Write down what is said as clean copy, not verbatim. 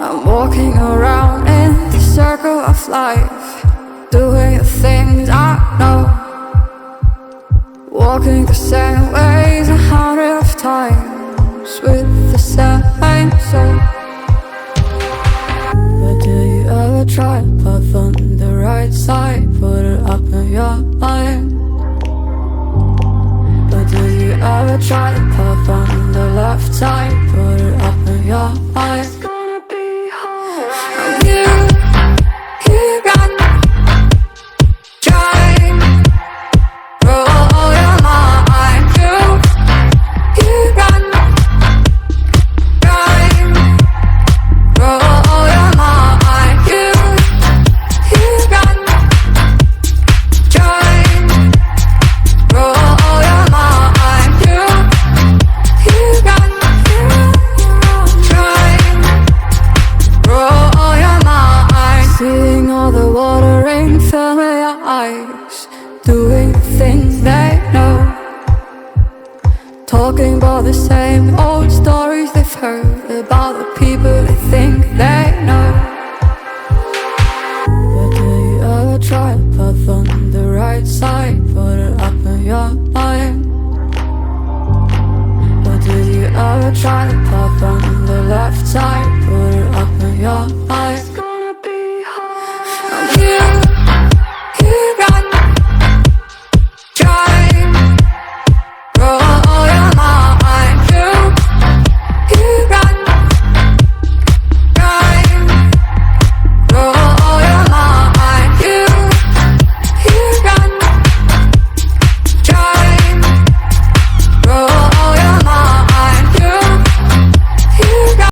I'm walking around in the circle of life, doing the things I know, walking the same ways 100 times with the same soul. But do you ever try to path on the right side, put it up in your mind? But do you ever try to path on the left side, put it up in your mind? It's gonna be alright. You got try roll your mind. You got try roll your mind. You got try roll your mind. You got try roll your mind. Seeing all the watering fill in your eyes, doing things they know, talking about the same old stories they've heard about the people they think they know. But do you ever try to path on the right side, put it up in your mind? But do you ever try to path on the left side, put it up in your mind?